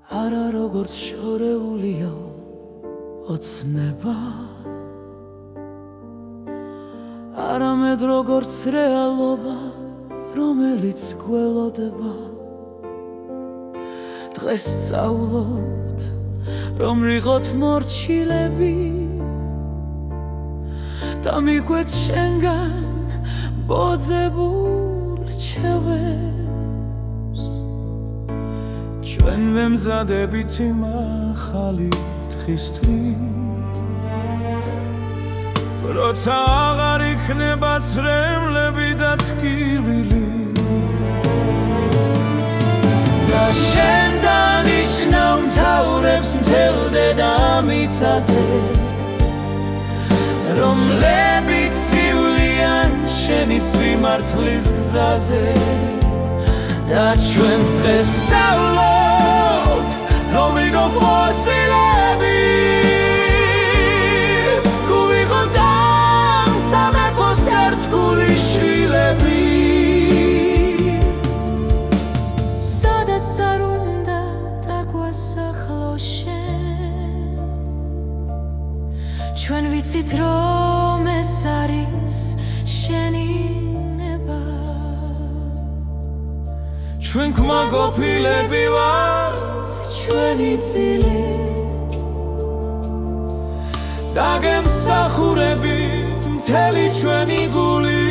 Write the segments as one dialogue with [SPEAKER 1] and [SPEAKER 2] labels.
[SPEAKER 1] არა როგორც შორეულია ოცნება არამედ როგორც რეალობა რომელიც გველოდება დღეს სწავლობთ რომ რიღოთ მორჩილები და მიგვეც შენგან ბოძებულ რჩევებს ჩვენ ვემზადებით იმახალი თხისთვის როცა აღარ იქნება ცრემლები და თკივილი და შენ დანიშნავ მთავრებს მთელ დედამიწაზე რომლებიც ივლიან შენი სიმართლის გზაზე და ჩვენს დღეს სწავლობთ რომ ვიგო ფოსილები სადაც არ უნდა დაგვასახლო შენ ჩვენ ვიცით რომ ეს არის შენი ნება ჩვენ კმაყოფილები ვართ ჩვენი წილით დაგემსახურებით მთელი ჩვენი გული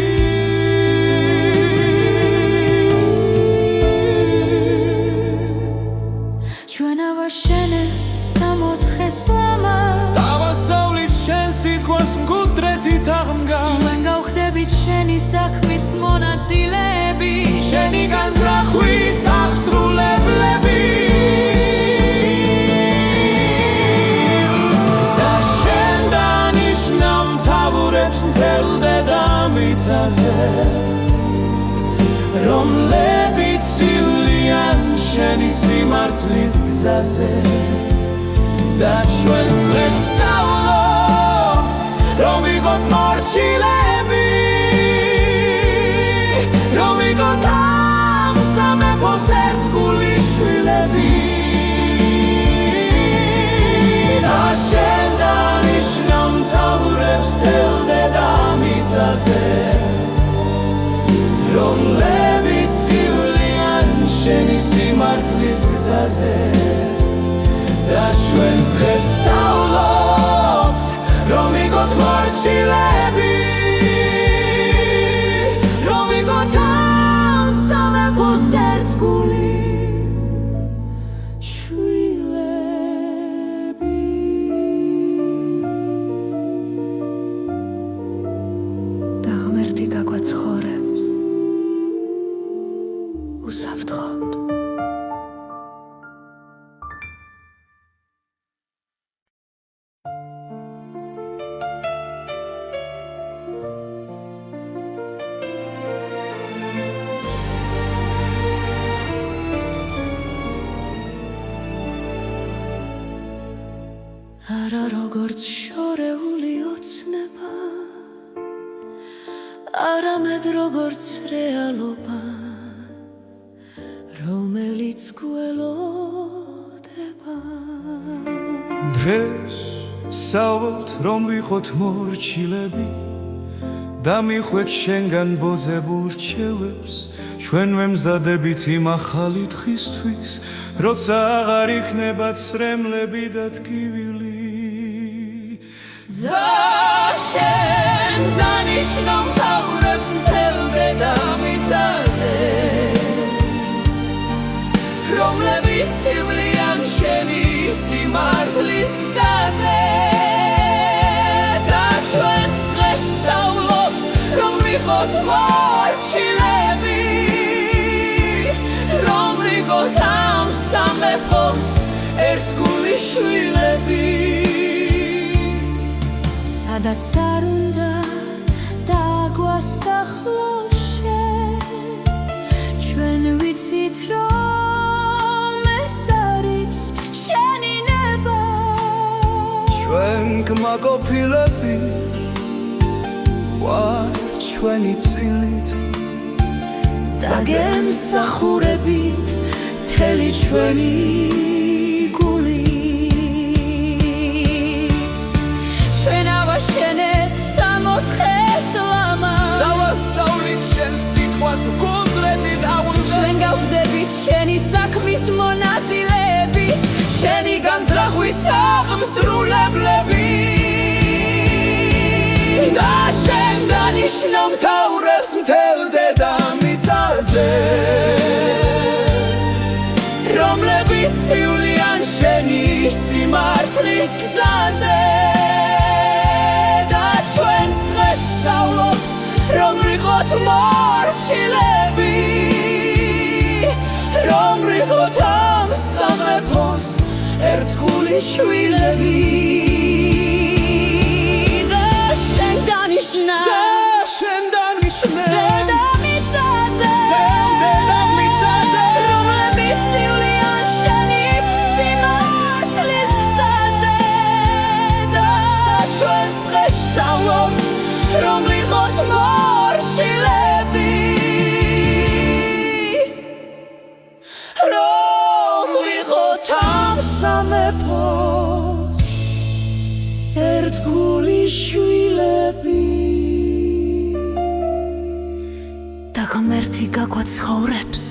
[SPEAKER 1] ჩვენ ავაშენებთ სამოთხეს ლამაზ დავასწავლით შენ სიტყვას მკვდრეთით აღმგან ჩვენ გავხდებით შენი საქმის მონაწილეები შენი განზრახვის აღსრულებლები და შენ დანიშნავ მთავრებს მთელ დედამიწაზე რომლებიც ივლიან შენი სიმართლის გზაზე და ჩვენ დღეს სწავლობთ რომ ვიყოთ მორჩილები რომ ვიყოთ ამ სამეფოს ერთგული შვილები და შენ დანიშნავ მთავრებს მთელ დედამიწაზე რომლებიც ივლიან შენი სიმართლის გზაზე და ჩვენ დღეს სწავლობთ რომ ვიყოთ მორჩილები რომ ვიყოთ ამ სამეფოს ერთგული შვილები და ღმერთი გაგვაცხოვრებს უსაფრთხოდ არა როგორც შორეული ოცნება არამედ როგორც რეალობა რომელიც გველოდება
[SPEAKER 2] დღეს სწავლობთ რომ ვიყოთ მორჩილები და მიხვეთ შენგან ბოძებულ რჩევებს ჩვენ ვემზადებით იმ ახალი დღისთვის როცა აღარ იქნება ცრემლები და თკივილი
[SPEAKER 1] და შენ დანიშნავ მთავრებს მთელ დედამიწაზე რომლებიც ივლიან შენი სიმართლის გზაზე და ჩვენს დღეს სწავლობთ რომ ვიყოთ მორჩილები რომ ვიყოთ ამ სამეფოს ერთგული შვილები სადაც არ უნდა დაგვასახლო შენ ჩვენ ვიცით რომ ეს არის
[SPEAKER 2] კმაყოფილები ვარ ჩვენი წილით
[SPEAKER 1] დაგემსახურებით მთელი ჩვენი გულით ჩვენ ავაშენეთ სამოთხეს ლამაზ
[SPEAKER 2] დავასწავლით შენ სიტყვას მკუნდრეთით აღვნიშნეთ
[SPEAKER 1] ჩვენ გავხდებით შენი საქმის მონაწილეები შენი განზრახვის აღმსრულებლები
[SPEAKER 2] და შენ დანიშნო მთავრებს მთელ დედამიწაზე
[SPEAKER 1] რომლებიც სივლიან შენი სიმართლის გზაზე და ჩვენს დღეს სწავლობთ რომ ვიყოთ მორჩილები რომ ვიყოთ ამ სამეფოს ერთგული შვილები და შენ დანიშნა დედამიწაზე რომლებიც სივლიან შენი სიმართლის გზაზე და ჩვენს დღეს სწავლობთ რომ ვიყოთ მორჩილები რომ ვიყოთ ამ სამეფოს ერთგული შვილები და ღმერთი გაგვაცხოვრებს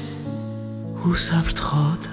[SPEAKER 1] უსაფრთხოდ